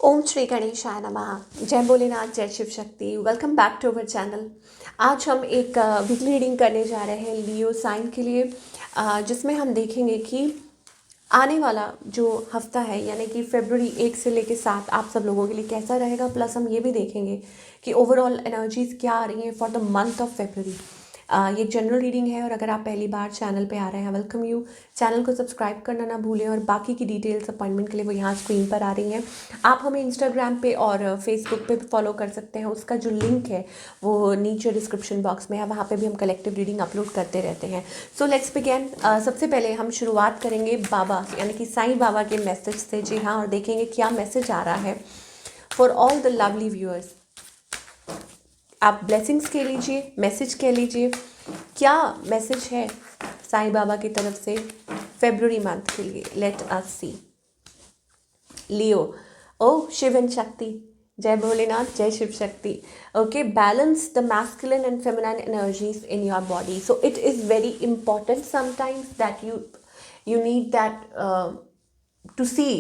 ओम श्री गणेशाय नमः। जय भोलेनाथ, जय Shiv Shakti. Welcome back to our channel. आज हम एक वीकली रीडिंग करने जा रहे हैं लियो साइन के लिए, जिसमें हम देखेंगे कि आने वाला जो हफ्ता है यानी कि फरवरी 1 से लेकर 7 आप सब लोगों के लिए कैसा रहेगा। प्लस हम ये भी देखेंगे कि ओवरऑल एनर्जीज क्या आ रही हैं for the month of February. ये जनरल रीडिंग है और अगर आप पहली बार चैनल पे आ रहे हैं, वेलकम यू। चैनल को सब्सक्राइब करना ना भूलें और बाकी की डिटेल्स अपॉइंटमेंट के लिए वो यहाँ स्क्रीन पर आ रही हैं। आप हमें इंस्टाग्राम पे और फेसबुक पे भी फॉलो कर सकते हैं। उसका जो लिंक है वो नीचे डिस्क्रिप्शन बॉक्स में है, वहाँ पे भी हम कलेक्टिव रीडिंग अपलोड करते रहते हैं। So let's begin. सबसे पहले हम शुरुआत करेंगे बाबा यानी कि साईं बाबा के मैसेज से। जी हाँ, और देखेंगे क्या मैसेज आ रहा है for all the lovely viewers. आप ब्लेसिंग्स कह लीजिए, मैसेज कह लीजिए, क्या मैसेज है साईं बाबा की तरफ से फरवरी मंथ के लिए। Let us see. Leo, oh Shiv and Shakti, जय भोलेनाथ, जय Shiv Shakti. Okay, balance the masculine and feminine energies in your body. So it is very important sometimes that you need that to see,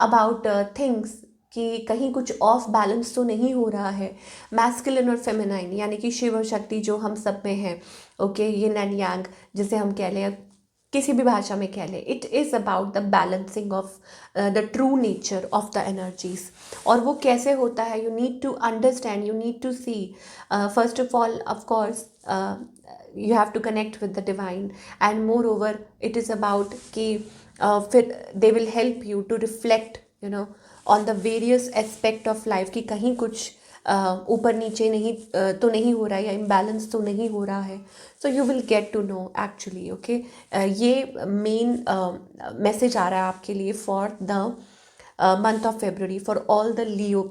about things कि कहीं कुछ of balance तो नहीं हो रहा है। मैस्कुलिन और फेमिनाइन यानी कि शिव और शक्ति जो हम सब में है, ओके, यिन एंड यांग जिसे हम कह लें, किसी भी भाषा में कह लें, it is about the balancing of the true nature of the energies. और वो कैसे होता है, you need to understand, you need to see. First of all, of course, you have to connect with the divine, and moreover it is about कि फिर they will help you to reflect on the various aspect of life कि कहीं कुछ ऊपर नीचे नहीं तो नहीं हो रहा है या इम्बैलेंस तो नहीं हो रहा है। So you will get to know actually. Okay, ये मेन मैसेज आ रहा है आपके लिए for the month of February for all the Leo.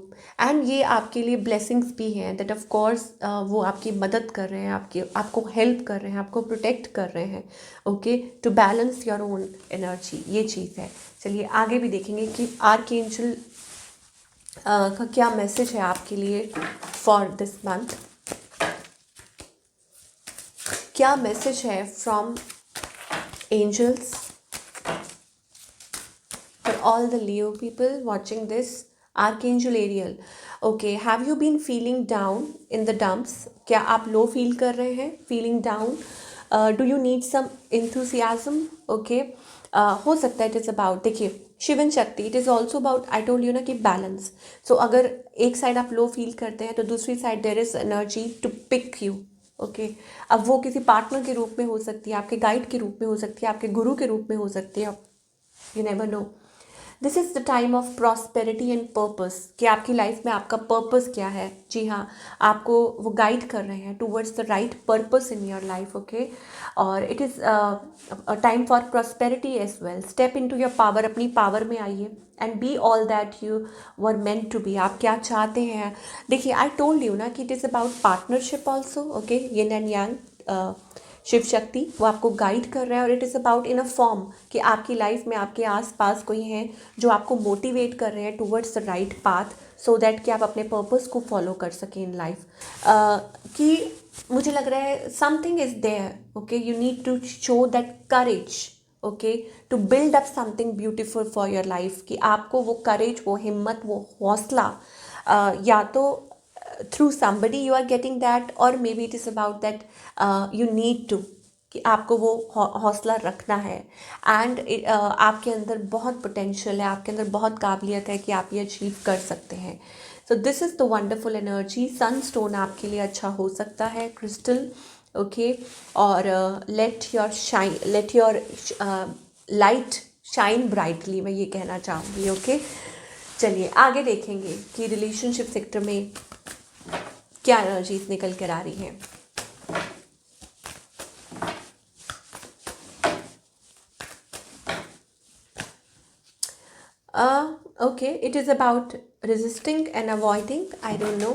And ये आपके लिए ब्लेसिंग्स भी हैं दैट ऑफ कोर्स वो आपकी मदद कर रहे हैं, आपको हेल्प कर रहे हैं, आपको प्रोटेक्ट कर रहे हैं। Okay, to balance your own energy, ये चीज़ है। चलिए आगे भी देखेंगे कि आर्कएंजल का क्या मैसेज है आपके लिए फॉर दिस मंथ। क्या मैसेज है from angels for all the Leo people watching this. Archangel Ariel, okay, have you been feeling down in the dumps? क्या आप लो फील कर रहे हैं, feeling down? Do you need some enthusiasm? Okay, हो सकता है it is about, देखिए Shiv and शक्ति, it is also about, I told you ना कि बैलेंस। सो अगर एक साइड आप लो फील करते हैं तो दूसरी side there is energy to pick you. Okay, अब वो किसी पार्टनर के रूप में हो सकती है, आपके गाइड के रूप में हो सकती है, आपके गुरु के रूप में हो सकती है, you never know. This is the time of prosperity and purpose कि आपकी लाइफ में आपका पर्पस क्या है। जी हाँ, आपको वो गाइड कर रहे हैं towards the right purpose in your life. Okay, और it is time for prosperity as well. Step into your power, अपनी पावर में आइए and be all that you were meant to be. आप क्या चाहते हैं, देखिए आई टोल्ड यू ना कि it is about partnership also. Okay, yin and yang, Shiv Shakti वो आपको गाइड कर रहा है और it is about in a form कि आपकी लाइफ में आपके आसपास कोई हैं जो आपको मोटिवेट कर रहे हैं towards the right path, so that कि आप अपने पर्पस को फॉलो कर सकें इन लाइफ। कि मुझे लग रहा है something is there. Okay, you need to show that courage, okay, to build up something beautiful for your life. कि आपको वो करेज, वो हिम्मत, वो हौसला या तो through somebody you are getting that, or maybe it is about that you need to, कि आपको वो हौसला रखना है। एंड आपके अंदर बहुत पोटेंशियल है, आपके अंदर बहुत काबिलियत है कि आप ये अचीव कर सकते हैं। सो this is the wonderful energy. Sunstone आपके लिए अच्छा हो सकता है, क्रिस्टल। ओके, और let your light shine brightly, मैं ये कहना चाहूँगी। ओके, चलिए आगे देखेंगे कि रिलेशनशिप सेक्टर में क्या एनर्जीज निकल कर आ रही हैं। Okay, it is about resisting and avoiding, I don't no.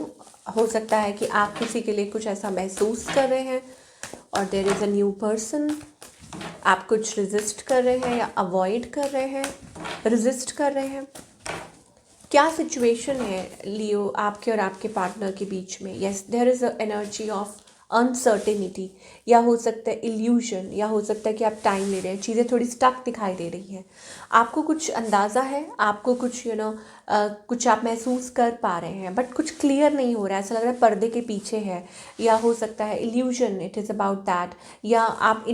हो सकता है कि आप किसी के लिए कुछ ऐसा महसूस कर रहे हैं और there is a new person. आप कुछ रेजिस्ट कर रहे हैं या अवॉइड कर रहे हैं, रेजिस्ट कर रहे हैं। क्या सिचुएशन है लियो आपके और आपके पार्टनर के बीच में? Yes, there is a energy of uncertainty, या हो सकता है इल्यूजन, या हो सकता है कि आप टाइम ले रहे हैं, चीज़ें थोड़ी स्टक दिखाई दे रही हैं, आपको कुछ अंदाज़ा है, आपको कुछ कुछ आप महसूस कर पा रहे हैं, बट कुछ क्लियर नहीं हो रहा है, ऐसा लग रहा है पर्दे के पीछे है, या हो सकता है illusion, it is about that, या आप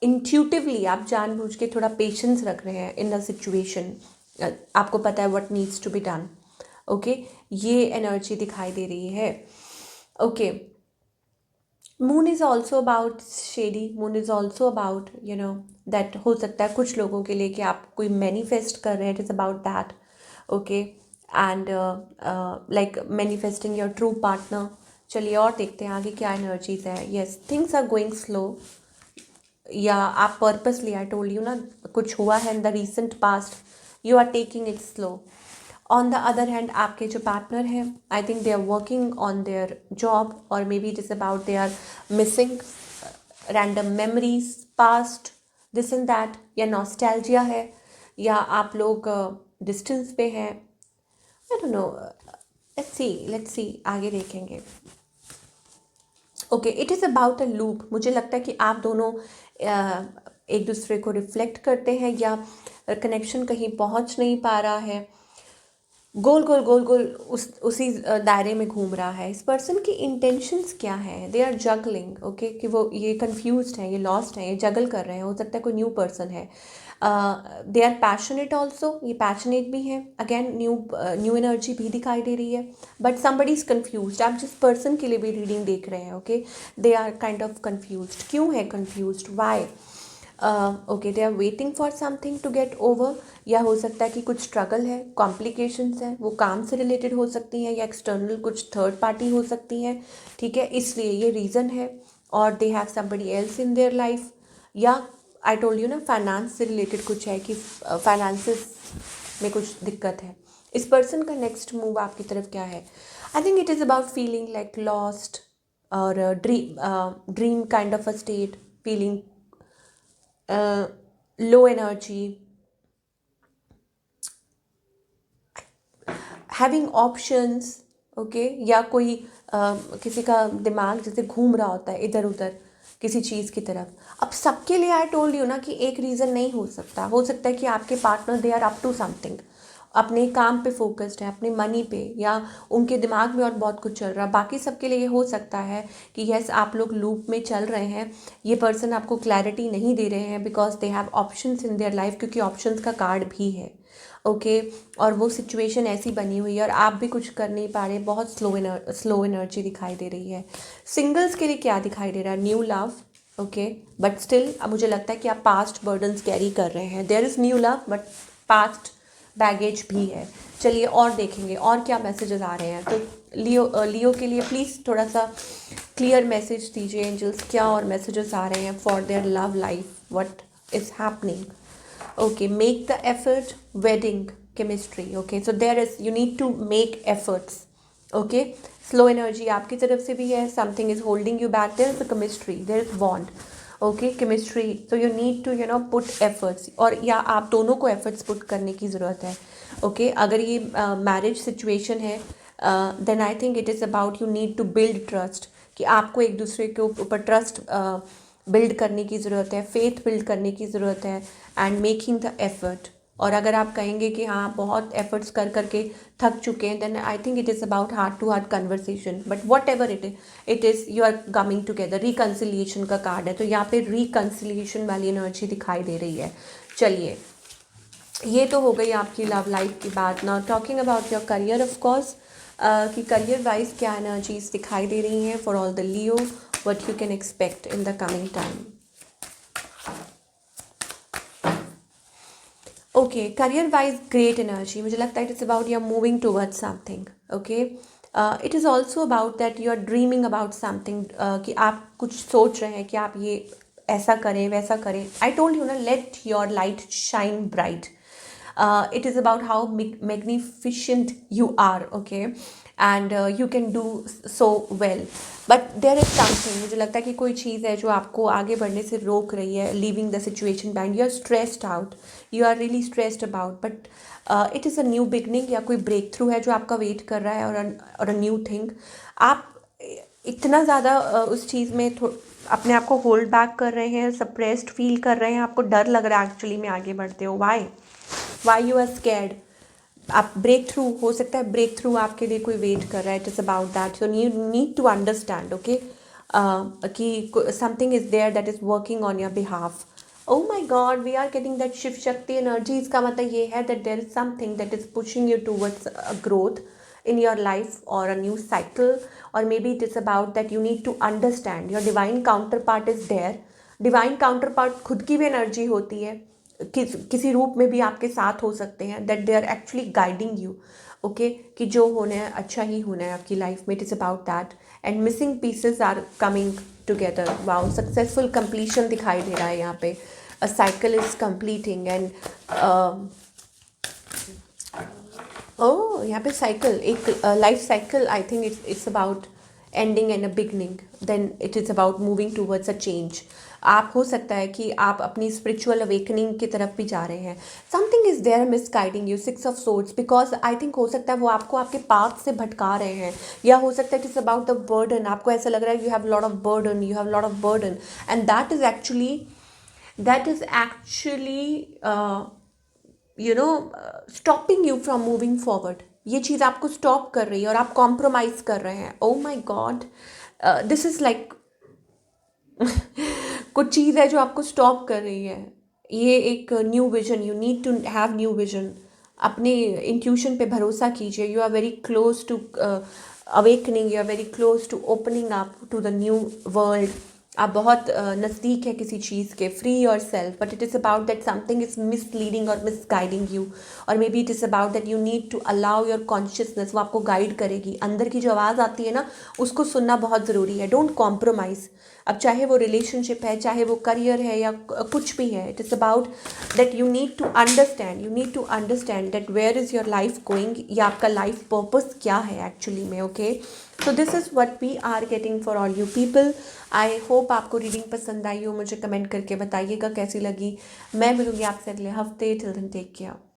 इंट्यूटिवली आप जानबूझ के थोड़ा पेशेंस रख रहे हैं इन द सिचुएशन, आपको पता है what needs to be done. Okay, ये एनर्जी दिखाई दे रही है। Okay, moon is also about shady, moon is also about that, हो सकता है कुछ लोगों के लिए कि आप कोई मैनिफेस्ट कर रहे हैं, it is about that. Okay, and like manifesting your true partner. चलिए और देखते हैं आगे क्या एनर्जीज है। Yes, things are going slow, या आप पर्पसली, आई टोल्ड यू ना, कुछ हुआ है in the recent past, you are taking it slow. On the other hand, आपके जो पार्टनर हैं, I think they are working on their job, और maybe it is about they are missing random memories past, this and that, या nostalgia है, या आप लोग distance पे हैं, I don't know. Let's see आगे देखेंगे। Okay, it is about a loop. मुझे लगता है कि आप दोनों एक दूसरे को रिफ्लेक्ट करते हैं, या कनेक्शन कहीं पहुंच नहीं पा रहा है, गोल गोल गोल गोल उसी दायरे में घूम रहा है। इस पर्सन की इंटेंशंस क्या है, दे आर जगलिंग। ओके, कि वो ये कंफ्यूज्ड हैं, ये लॉस्ट हैं, ये जगल कर रहे हैं, हो सकता है कोई न्यू पर्सन है। दे आर पैशनेट ऑल्सो, ये पैशनेट भी हैं, अगेन न्यू एनर्जी भी दिखाई दे रही है, बट समबडी इज़ कन्फ्यूज्ड। आप जिस पर्सन के लिए भी रीडिंग देख रहे हैं, okay, they are kind of confused. क्यों है confused, why? Okay, they are waiting for something to get over, या हो सकता है कि कुछ स्ट्रगल है, कॉम्प्लिकेशंस हैं, वो काम से रिलेटेड हो सकती हैं, या एक्सटर्नल कुछ थर्ड पार्टी हो सकती हैं, ठीक है, इसलिए ये रीज़न है। और they have somebody else in their life, या आई टोल्ड यू ना, फाइनेंस से रिलेटेड कुछ है कि फाइनेंसिस में कुछ दिक्कत है। इस पर्सन का नेक्स्ट मूव आपकी तरफ क्या है? I think it is about feeling like lost, और dream kind of a state, feeling low energy, having options. Okay, या कोई किसी का दिमाग जैसे घूम रहा होता है इधर उधर किसी चीज़ की तरफ। अब सबके लिए आई टोल्ड यू ना कि एक रीज़न नहीं हो सकता, हो सकता है कि आपके partner they are up to something, अपने काम पे फोकस्ड है, अपने मनी पे, या उनके दिमाग में और बहुत कुछ चल रहा है। बाकी सबके लिए ये हो सकता है कि यस, आप लोग लूप में चल रहे हैं, ये पर्सन आपको क्लैरिटी नहीं दे रहे हैं because they have options in their life, क्योंकि ऑप्शंस का कार्ड भी है। ओके, और वो सिचुएशन ऐसी बनी हुई है और आप भी कुछ कर नहीं पा रहे, बहुत स्लो एनर्जी दिखाई दे रही है। सिंगल्स के लिए क्या दिखाई दे रहा है? New love. Okay, but still मुझे लगता है कि आप पास्ट बर्डन्स कैरी कर रहे हैं। There is new love but past baggage भी है। चलिए और देखेंगे और क्या मैसेजेस आ रहे हैं। तो लियो के लिए प्लीज़ थोड़ा सा क्लियर मैसेज दीजिए एंजल्स, क्या और मैसेजेस आ रहे हैं for their love life, what is happening. Okay, make the effort, wedding chemistry. Okay, so there is, you need to make efforts. Okay, slow energy आपकी तरफ से भी है, something is holding you back, there is a chemistry, there is bond. Okay, chemistry, so you need to put efforts, और या आप दोनों को efforts put करने की ज़रूरत है। Okay, अगर ये marriage situation है, then I think it is about you need to build trust, कि आपको एक दूसरे के ऊपर ट्रस्ट बिल्ड करने की ज़रूरत है, फेथ बिल्ड करने की ज़रूरत है, एंड मेकिंग द एफर्ट। और अगर आप कहेंगे कि हाँ बहुत एफर्ट्स कर करके थक चुके हैं, then I think it is about heart to heart conversation, but whatever it is you are coming together. Reconciliation का कार्ड है, तो यहाँ पे रिकन्सिलिएशन वाली एनर्जी दिखाई दे रही है। चलिए, ये तो हो गई आपकी लव लाइफ की बात। Now talking about your career, of course, कि करियर वाइज क्या एनर्जीज दिखाई दे रही हैं for all the Leo, what you can expect in the coming time. Okay, career wise great energy, मुझे लगता है it is about you are moving towards something. Okay, it is also about that you are dreaming about something, कि आप कुछ सोच रहे हैं कि आप ये ऐसा करें वैसा करें। आई टोल्ड यू ना, let your light shine bright. It is about how magnificent you are, okay, and you can do so well, but there is something, मुझे लगता है कि कोई चीज़ है जो आपको आगे बढ़ने से रोक रही है, leaving the situation behind, you are stressed out, you are really stressed about, but it is a new beginning, या कोई breakthrough है जो आपका वेट कर रहा है, और a new thing। आप इतना ज़्यादा उस चीज़ में अपने आप को होल्ड बैक कर रहे हैं, सप्रेस्ड फील कर रहे हैं, आपको डर लग रहा है एक्चुअली में आगे बढ़ते हो। Why you are scared. आप ब्रेक थ्रू, हो सकता है ब्रेक थ्रू आपके लिए कोई वेट कर रहा है। It is about that, you need to understand, okay, कि something is there that is working on your behalf. Oh my God, we are getting that Shiv Shakti energy. इसका मतलब ये है that there is something that is pushing you towards a growth in your life or a new cycle, or maybe it is about that you need to understand your divine counterpart is there. Divine counterpart खुद की भी energy होती है, किसी रूप में भी आपके साथ हो सकते हैं, that they are actually guiding you, okay, कि जो होना है अच्छा ही होना है आपकी लाइफ में। It is about that and missing pieces are coming together. Wow, successful completion दिखाई दे रहा है यहाँ पे। A cycle is completing and oh, यहाँ पे साइकिल, एक life cycle. I think it's about ending and a beginning, then it is about moving towards a change. आप, हो सकता है कि आप अपनी स्पिरिचुअल अवेकनिंग की तरफ भी जा रहे हैं। Something is there misguiding you, 6 of swords, because I think हो सकता है वो आपको आपके पाथ से भटका रहे हैं, या हो सकता है it is about the burden. आपको ऐसा लग रहा है you have lot of burden, you have lot of burden, and that is actually stopping you from moving forward. ये चीज़ आपको स्टॉप कर रही है और आप कॉम्प्रोमाइज़ कर रहे हैं। ओ माई गॉड, दिस इज़ लाइक कुछ चीज़ है जो आपको स्टॉप कर रही है। ये एक new vision, you need to have new vision. अपने इंट्यूशन पे भरोसा कीजिए। You are very close to awakening, you are very close to opening up to the new world. आप बहुत नज़दीक है किसी चीज़ के। Free yourself, but it is about that something is misleading और मिसगाइडिंग यू, और maybe it is about that you need to allow your consciousness, वो आपको गाइड करेगी। अंदर की जो आवाज़ आती है ना, उसको सुनना बहुत ज़रूरी है। Don't compromise. अब चाहे वो रिलेशनशिप है, चाहे वो करियर है, या कुछ भी है, it is about that you need to understand that where is your life going, या आपका लाइफ पर्पस क्या है एक्चुअली में, okay. So this is what we are getting for all you people. I hope आपको reading पसंद आई हो। मुझे कमेंट करके बताइएगा कैसी लगी। मैं मिलूँगी आपसे अगले हफ्ते। Till then take care.